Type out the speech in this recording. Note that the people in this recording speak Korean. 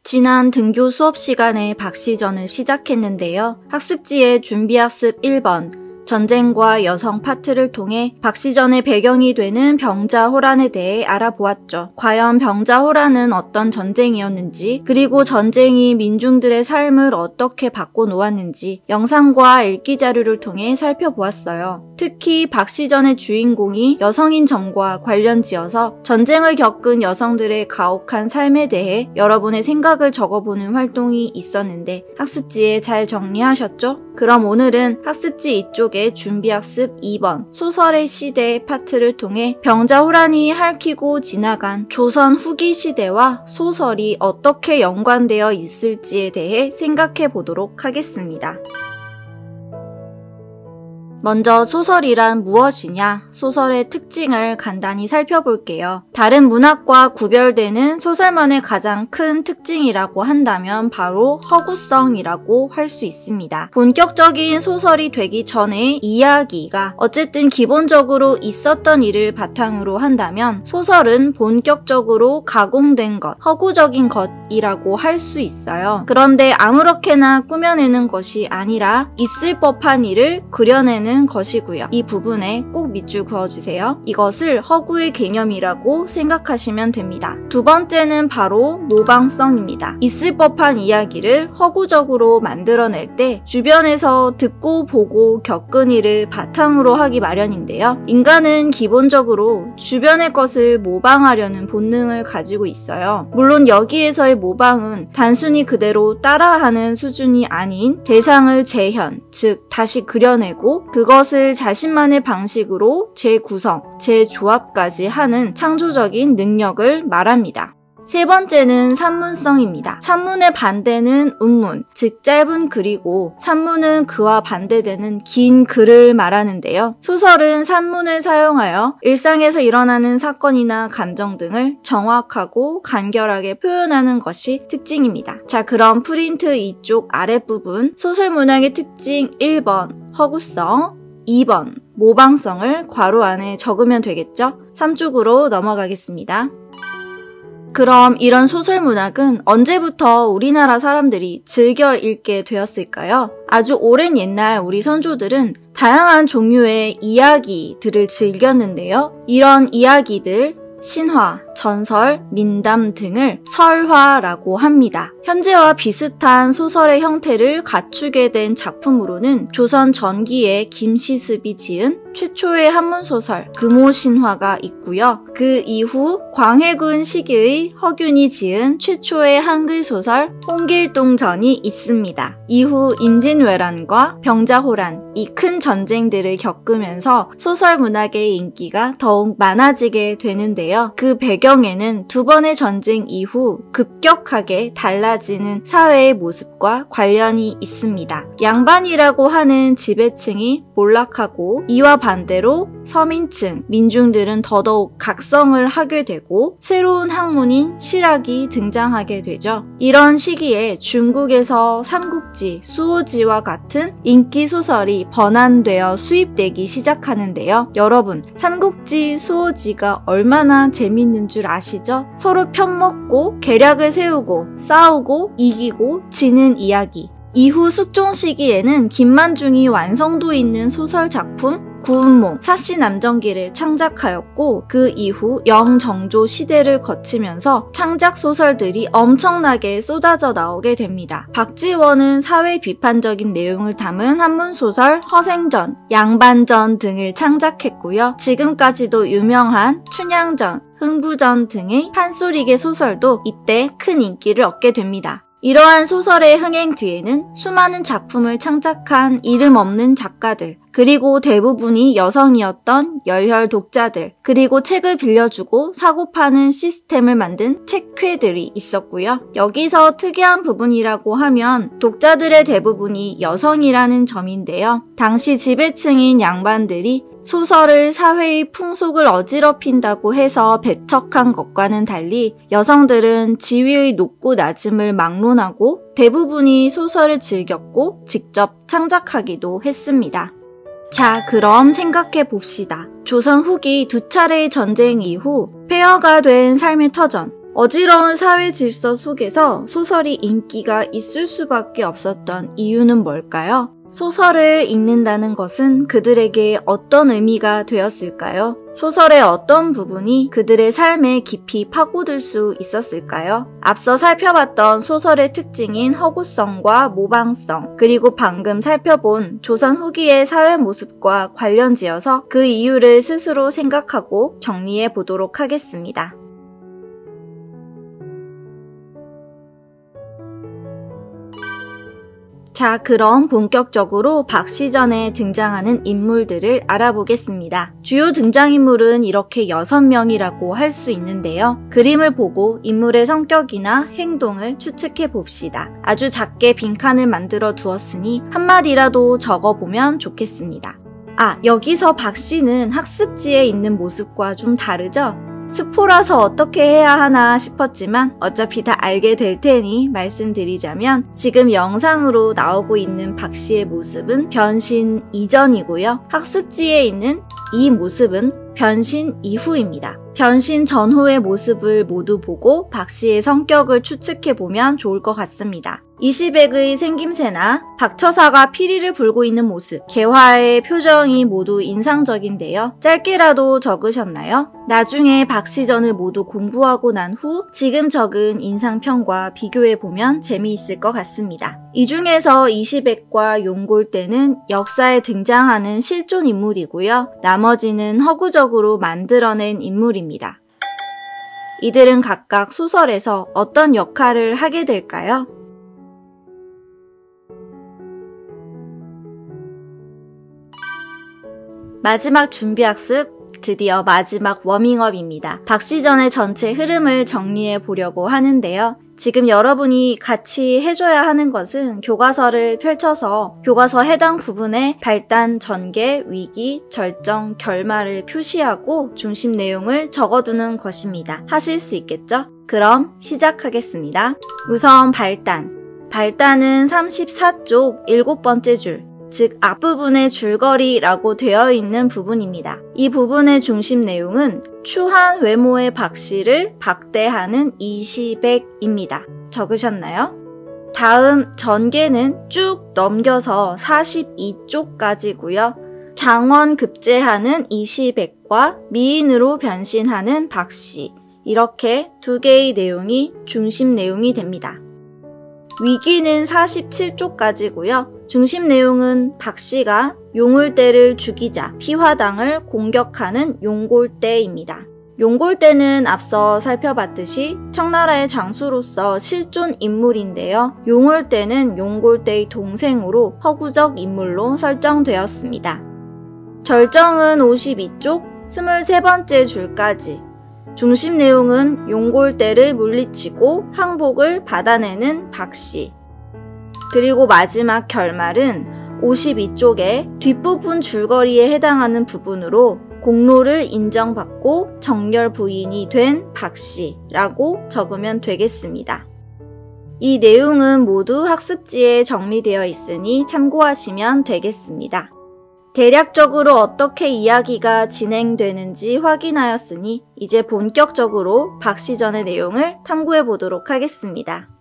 지난 등교 수업 시간에 박시전을 시작했는데요. 학습지에 준비학습 1번 전쟁과 여성 파트를 통해 박시전의 배경이 되는 병자호란에 대해 알아보았죠. 과연 병자호란은 어떤 전쟁이었는지, 그리고 전쟁이 민중들의 삶을 어떻게 바꿔놓았는지 영상과 읽기 자료를 통해 살펴보았어요. 특히 박시전의 주인공이 여성인 점과 관련지어서 전쟁을 겪은 여성들의 가혹한 삶에 대해 여러분의 생각을 적어보는 활동이 있었는데 학습지에 잘 정리하셨죠? 그럼 오늘은 학습지 이쪽에 준비학습 2번 소설의 시대 파트를 통해 병자호란이 핥히고 지나간 조선 후기 시대와 소설이 어떻게 연관되어 있을지에 대해 생각해 보도록 하겠습니다. 먼저 소설이란 무엇이냐? 소설의 특징을 간단히 살펴볼게요. 다른 문학과 구별되는 소설만의 가장 큰 특징이라고 한다면 바로 허구성이라고 할 수 있습니다. 본격적인 소설이 되기 전에 이야기가 어쨌든 기본적으로 있었던 일을 바탕으로 한다면 소설은 본격적으로 가공된 것, 허구적인 것이라고 할 수 있어요. 그런데 아무렇게나 꾸며내는 것이 아니라 있을 법한 일을 그려내는 것이고요. 이 부분에 꼭 밑줄 그어주세요. 이것을 허구의 개념이라고 생각하시면 됩니다. 두 번째는 바로 모방성입니다. 있을 법한 이야기를 허구적으로 만들어낼 때 주변에서 듣고 보고 겪은 일을 바탕으로 하기 마련인데요. 인간은 기본적으로 주변의 것을 모방하려는 본능을 가지고 있어요. 물론 여기에서의 모방은 단순히 그대로 따라하는 수준이 아닌 대상을 재현, 즉 다시 그려내고 그것을 자신만의 방식으로 재구성, 재조합까지 하는 창조적인 능력을 말합니다. 세 번째는 산문성입니다. 산문의 반대는 운문, 즉 짧은 글이고 산문은 그와 반대되는 긴 글을 말하는데요. 소설은 산문을 사용하여 일상에서 일어나는 사건이나 감정 등을 정확하고 간결하게 표현하는 것이 특징입니다. 자, 그럼 프린트 이쪽 아랫부분 소설 문학의 특징 1번 허구성, 2번 모방성을 괄호 안에 적으면 되겠죠? 3쪽으로 넘어가겠습니다. 그럼 이런 소설 문학은 언제부터 우리나라 사람들이 즐겨 읽게 되었을까요? 아주 오랜 옛날 우리 선조들은 다양한 종류의 이야기들을 즐겼는데요. 이런 이야기들, 신화, 전설, 민담 등을 설화라고 합니다. 현재와 비슷한 소설의 형태를 갖추게 된 작품으로는 조선 전기의 김시습이 지은 최초의 한문소설 금오신화가 있고요. 그 이후 광해군 시기의 허균이 지은 최초의 한글소설 홍길동전이 있습니다. 이후 임진왜란과 병자호란, 이 큰 전쟁들을 겪으면서 소설 문학의 인기가 더욱 많아지게 되는데요. 그 배경에는 두 번의 전쟁 이후 급격하게 달라지는 사회의 모습과 관련이 있습니다. 양반이라고 하는 지배층이 몰락하고 이와 반대로 서민층, 민중들은 더더욱 각성을 하게 되고 새로운 학문인 실학이 등장하게 되죠. 이런 시기에 중국에서 삼국지, 수호지와 같은 인기 소설이 번안되어 수입되기 시작하는데요. 여러분, 삼국지, 수호지가 얼마나 재밌는 줄 아시죠? 서로 편먹고 계략을 세우고 싸우고 이기고 지는 이야기. 이후 숙종 시기에는 김만중이 완성도 있는 소설 작품 구운몽, 사시남정기를 창작하였고 그 이후 영정조 시대를 거치면서 창작 소설들이 엄청나게 쏟아져 나오게 됩니다. 박지원은 사회 비판적인 내용을 담은 한문소설 허생전, 양반전 등을 창작했고요. 지금까지도 유명한 춘향전, 흥부전 등의 판소리계 소설도 이때 큰 인기를 얻게 됩니다. 이러한 소설의 흥행 뒤에는 수많은 작품을 창작한 이름 없는 작가들, 그리고 대부분이 여성이었던 열혈 독자들, 그리고 책을 빌려주고 사고 파는 시스템을 만든 책회들이 있었고요. 여기서 특이한 부분이라고 하면 독자들의 대부분이 여성이라는 점인데요. 당시 지배층인 양반들이 소설을 사회의 풍속을 어지럽힌다고 해서 배척한 것과는 달리 여성들은 지위의 높고 낮음을 막론하고 대부분이 소설을 즐겼고 직접 창작하기도 했습니다. 자, 그럼 생각해 봅시다. 조선 후기 2차례의 전쟁 이후 폐허가 된 삶의 터전, 어지러운 사회 질서 속에서 소설이 인기가 있을 수밖에 없었던 이유는 뭘까요? 소설을 읽는다는 것은 그들에게 어떤 의미가 되었을까요? 소설의 어떤 부분이 그들의 삶에 깊이 파고들 수 있었을까요? 앞서 살펴봤던 소설의 특징인 허구성과 모방성, 그리고 방금 살펴본 조선 후기의 사회 모습과 관련지어서 그 이유를 스스로 생각하고 정리해 보도록 하겠습니다. 자, 그럼 본격적으로 박시전에 등장하는 인물들을 알아보겠습니다. 주요 등장인물은 이렇게 6명이라고 할 수 있는데요. 그림을 보고 인물의 성격이나 행동을 추측해 봅시다. 아주 작게 빈칸을 만들어 두었으니 한마디라도 적어보면 좋겠습니다. 아, 여기서 박씨는 학습지에 있는 모습과 좀 다르죠? 스포라서 어떻게 해야 하나 싶었지만 어차피 다 알게 될 테니 말씀드리자면 지금 영상으로 나오고 있는 박씨의 모습은 변신 이전이고요. 학습지에 있는 이 모습은 변신 이후입니다. 변신 전후의 모습을 모두 보고 박씨의 성격을 추측해보면 좋을 것 같습니다. 이시백의 생김새나 박처사가 피리를 불고 있는 모습, 개화의 표정이 모두 인상적인데요. 짧게라도 적으셨나요? 나중에 박시전을 모두 공부하고 난 후 지금 적은 인상평과 비교해보면 재미있을 것 같습니다. 이 중에서 이시백과 용골대는 역사에 등장하는 실존 인물이고요. 나머지는 허구적으로 만들어낸 인물입니다. 이들은 각각 소설에서 어떤 역할을 하게 될까요? 마지막 준비학습, 드디어 마지막 워밍업입니다. 박시전의 전체 흐름을 정리해 보려고 하는데요. 지금 여러분이 같이 해줘야 하는 것은 교과서를 펼쳐서 교과서 해당 부분에 발단, 전개, 위기, 절정, 결말을 표시하고 중심 내용을 적어두는 것입니다. 하실 수 있겠죠? 그럼 시작하겠습니다. 우선 발단. 발단은 34쪽 7번째 줄, 즉 앞부분의 줄거리라고 되어 있는 부분입니다. 이 부분의 중심 내용은 추한 외모의 박씨를 박대하는 이시백입니다. 적으셨나요? 다음 전개는 쭉 넘겨서 42쪽까지고요. 장원 급제하는 이시백과 미인으로 변신하는 박씨, 이렇게 두 개의 내용이 중심 내용이 됩니다. 위기는 47쪽까지고요. 중심 내용은 박씨가 용울대를 죽이자 피화당을 공격하는 용골대입니다. 용골대는 앞서 살펴봤듯이 청나라의 장수로서 실존 인물인데요. 용울대는 용골대의 동생으로 허구적 인물로 설정되었습니다. 절정은 52쪽 23번째 줄까지. 중심 내용은 용골대를 물리치고 항복을 받아내는 박씨. 그리고 마지막 결말은 52쪽의 뒷부분 줄거리에 해당하는 부분으로 공로를 인정받고 정렬 부인이 된 박씨라고 적으면 되겠습니다. 이 내용은 모두 학습지에 정리되어 있으니 참고하시면 되겠습니다. 대략적으로 어떻게 이야기가 진행되는지 확인하였으니 이제 본격적으로 박시전의 내용을 탐구해 보도록 하겠습니다.